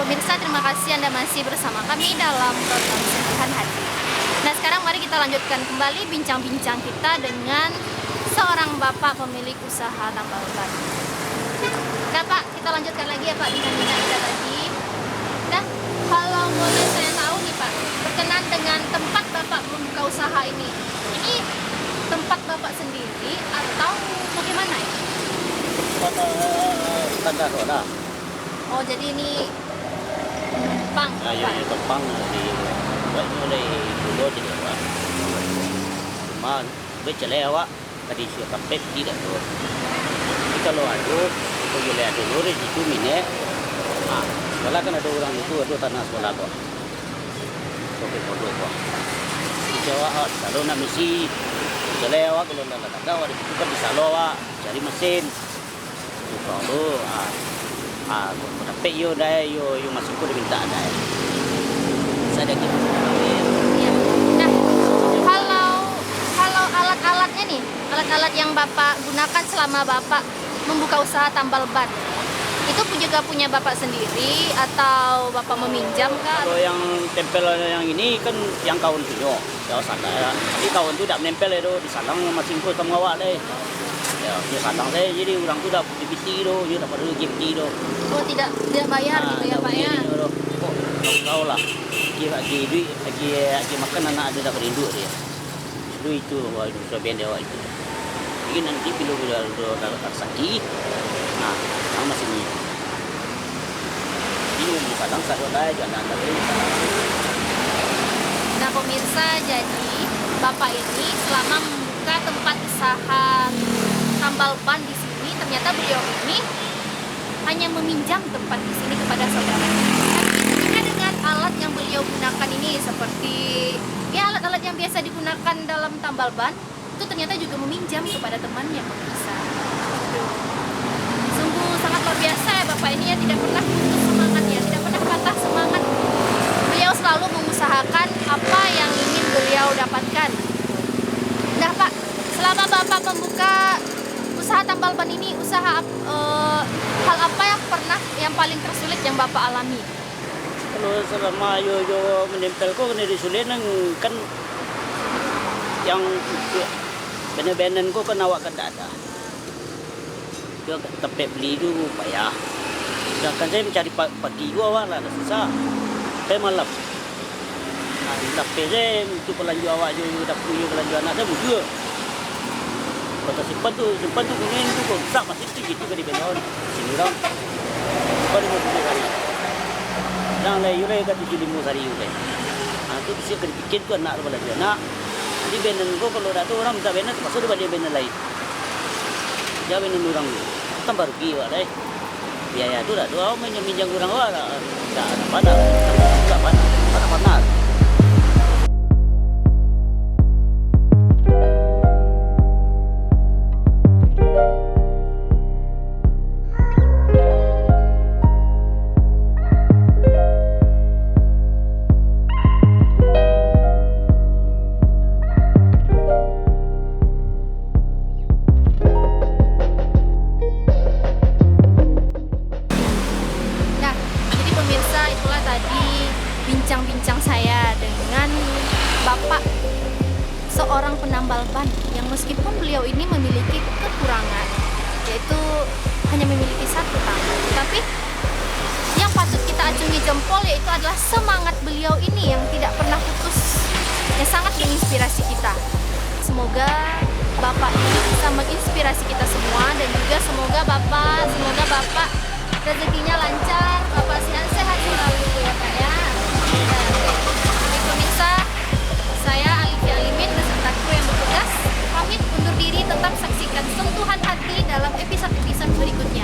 pemirsa, terima kasih Anda masih bersama kami dalam program Sentuhan Hati. Nah, sekarang mari kita lanjutkan kembali bincang-bincang kita dengan seorang bapak pemilik usaha tambal ban. Nah Pak, kita lanjutkan lagi ya Pak bincang-bincang kita tadi. Nah, kalau boleh saya tahu nih Pak, berkenan dengan tempat Bapak membuka usaha ini tempat Bapak sendiri atau bagaimana ya? Tanda roda. Oh, jadi ini numpang Nah, Pak. yung tepang di buat mulai dulu di luar. Cuma berjalan awak tadi sudah kapet tidak tu. Jadi kalau ada boleh ada lori di situ minyak. Sekolah kan ada orang itu ada tanah sekolah tu. Sampai pondok tu. Di Jawa kalau nak misi berjalan awak kalau nak ada awak itu kan bisa awak cari mesin. Kalau tapi yo masuk ko diminta ada. Saya gitu. Ya. Nah, kalau alat-alatnya nih, alat-alat yang Bapak gunakan selama Bapak membuka usaha tambal ban, itu juga punya Bapak sendiri atau Bapak meminjam kah? Kalau yang tempel yang ini kan yang kawan punya. Ya sana ya. Jadi kawan tu tak menempel itu di salang masing ko sama awak deh. Ya, dia salang saya jadi orang tu dah divisi tu, dia tak perlu GMT tu. Oh, tidak bayar gitu ya Pak ya? Kau lah. Lagi duit, lagi makan anak ada tak berindu dia. Itu sudah benda awak itu. Jadi nanti bila dah sakit, orang masih ni. Ini di salang satu dah jangan ada lagi. Nah pemirsa, jadi Bapak ini selama membuka tempat usaha tambal ban di sini, ternyata beliau ini hanya meminjam tempat di sini kepada saudaranya. Tentunya dengan alat yang beliau gunakan ini seperti ya alat-alat yang biasa digunakan dalam tambal ban, itu ternyata juga meminjam kepada temannya pemirsa. Sungguh sangat luar biasa ya Bapak ini ya, tidak pernah putus semangatnya, tidak pernah patah semangat. Beliau selalu mengusahakan apa yang ingin beliau dapatkan. Nah Pak, selama Bapak membuka usaha tambal ban ini, hal apa yang paling tersulit yang Bapak alami? Kalau selama yo menempel ko kena disulit kan yang benar-benar ko kan awak kan tak ada. Dia tempat beli tu payah. Sedangkan saya mencari pagi tu awak lah susah. Saya malam. Tapi saya untuk pelanjut awak je dah punya pelanjut anak saya muda. Kata simpan tu kuning tu kok tak masih tu gitu kan di Benon. Sini orang. Baru mau punya kali. Yang lain yure kat 75 hari yure. Tu bisa kena bikin tu anak pelanjut anak. Di Benon ko kalau dah tu orang minta Benon masuk di balik Benon lain. Dia Benon orang tu. Tambah rugi awak deh. Biaya tu dah tu awak minjam orang awak dah. Tak ada mana. Bincang-bincang saya dengan Bapak seorang penambal ban yang meskipun beliau ini memiliki kekurangan, yaitu hanya memiliki satu tangan, tapi yang patut kita acungi jempol yaitu adalah semangat beliau ini yang tidak pernah putus, yang sangat menginspirasi kita. Semoga Bapak ini bisa menginspirasi kita semua, dan juga semoga Bapak rezekinya lancar, Bapak sehat selalu ya Pak ya. Baik pemirsa, saya Alifia Alimin beserta kru yang bertugas pamit undur diri. Tetap saksikan Sentuhan Hati dalam episode-episode berikutnya.